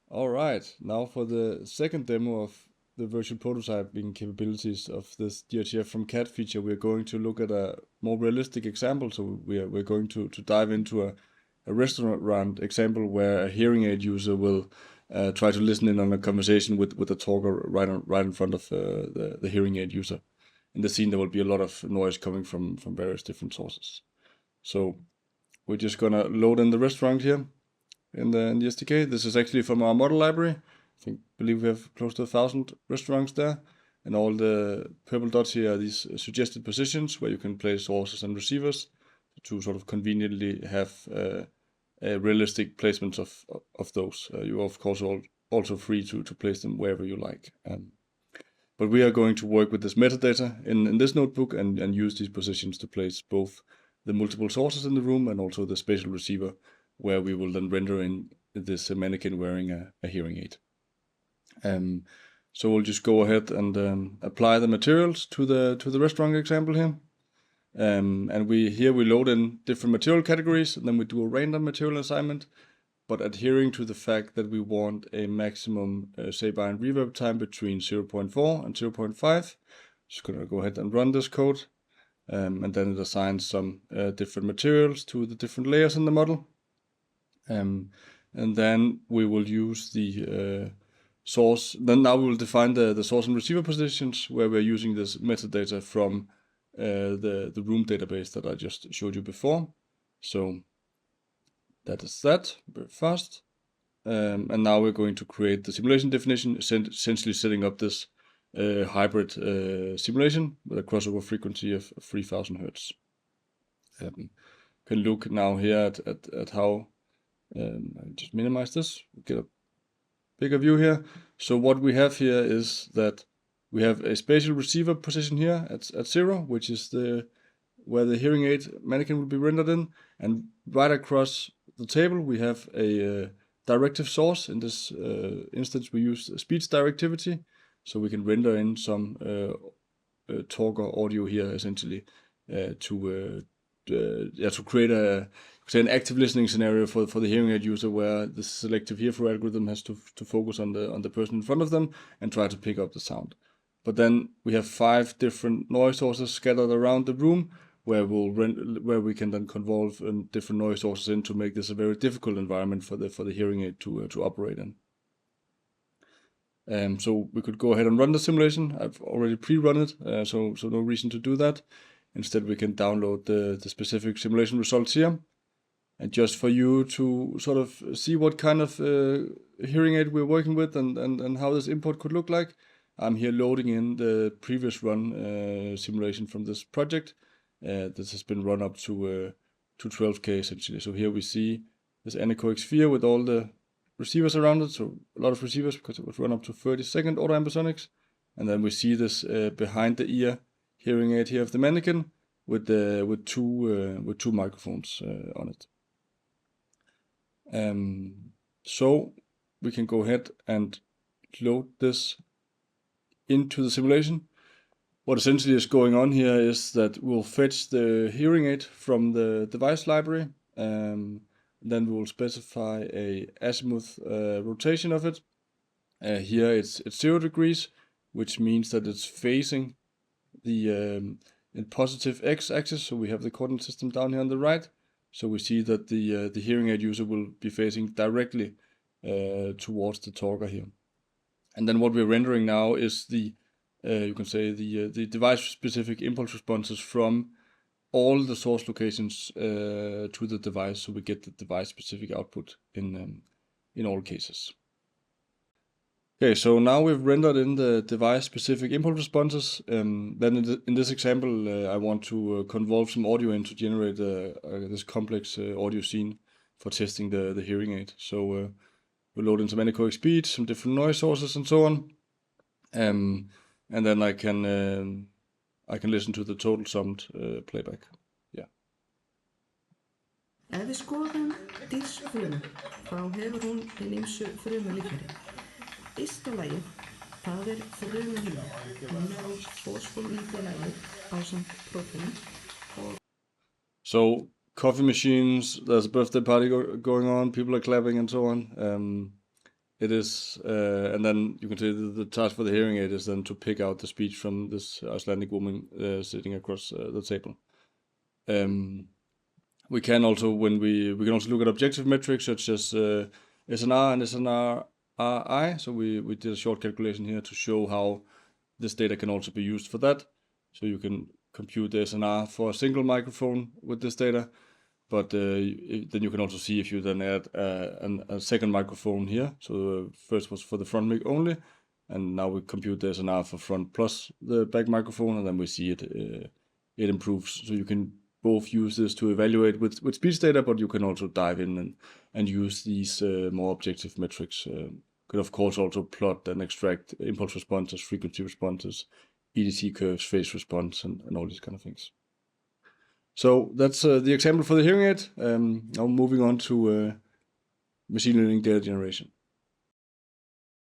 All right, now for the second demo of the virtual prototyping capabilities of this DRTF from CAD feature, we're going to look at a more realistic example. So we're going to dive into a restaurant example where a hearing aid user will try to listen in on a conversation with a talker right in front of the hearing aid user. In the scene, there will be a lot of noise coming from various different sources. So we're just gonna load in the restaurant here in the SDK. This is actually from our model library. Believe we have close to 1,000 restaurants there, and all the purple dots here are these suggested positions where you can place sources and receivers to sort of conveniently have a realistic placements of those. You are of course also free to place them wherever you like. But we are going to work with this metadata in this notebook and use these positions to place both the multiple sources in the room and also the spatial receiver, where we will then render in this mannequin wearing a hearing aid. So we'll just go ahead and apply the materials to the restaurant example here. And we load in different material categories, and then we do a random material assignment, but adhering to the fact that we want a maximum say-by and reverb time between 0.4 and 0.5. Just gonna go ahead and run this code, and then it assigns some different materials to the different layers in the model. And then we will use the source. Then now we will define the source and receiver positions, where we're using this metadata from the room database that I just showed you before. So that is that, very fast. And now we're going to create the simulation definition, essentially setting up this hybrid simulation with a crossover frequency of 3000 Hertz. Can look now here at how, I just minimize this, get a bigger view here. So what we have here is that we have a spatial receiver position here at 0, which is where the hearing aid mannequin will be rendered in, and right across the table we have a directive source. In this instance we use speech directivity, so we can render in some talk or audio here essentially to create an active listening scenario for the hearing aid user, where the selective hearthrough algorithm has to focus on the person in front of them and try to pick up the sound. But then we have 5 different noise sources scattered around the room, where we can then convolve different noise sources in to make this a very difficult environment for the hearing aid to operate in. So we could go ahead and run the simulation. I've already pre-run it, so no reason to do that. Instead, we can download the specific simulation results here. And just for you to sort of see what kind of hearing aid we're working with and how this import could look like, I'm here loading in the previous run simulation from this project. This has been run up to 12K essentially. So here we see this anechoic sphere with all the receivers around it. So a lot of receivers, because it was run up to 30-second auto ambisonics. And then we see this behind the ear hearing aid here of the mannequin with two microphones on it. So we can go ahead and load this into the simulation. What essentially is going on here is that we'll fetch the hearing aid from the device library, then we will specify a azimuth rotation of it. Here it's 0 degrees, which means that it's facing the in positive x-axis. So we have the coordinate system down here on the right. So we see that the hearing aid user will be facing directly towards the talker here. And then what we're rendering now is you can say the device-specific impulse responses from all the source locations to the device, so we get the device-specific output in all cases. Okay, so now we've rendered in the device-specific impulse responses. Then in this example, I want to convolve some audio in to generate this complex audio scene for testing the hearing aid. So we'll load in some anechoic speech, some different noise sources, and so on. And then I can listen to the total summed playback. Yeah. Ef við skoðum dýrsfrumu, þá hefur hún hin ýmsu frumulíffæri. Ysta lagið, það frumuhimna. Hún á fosfólípíðlagið ásamt prótínum. So coffee machines, there's a birthday party going on, people are clapping and so on. it is, and then you can say the task for the hearing aid is then to pick out the speech from this Icelandic woman sitting across the table. We can also, we can also look at objective metrics such as SNR and SNRI. So we did a short calculation here to show how this data can also be used for that. So you can compute the SNR for a single microphone with this data, but then you can also see if you then add a second microphone here. So first was for the front mic only, and now we compute the SNR for front plus the back microphone, and then we see it improves. So you can both use this to evaluate with speech data, but you can also dive in and use these more objective metrics. Could of course also plot and extract impulse responses, frequency responses, EDC curves, phase response, and all these kind of things. So that's the example for the hearing aid. Now moving on to machine learning data generation.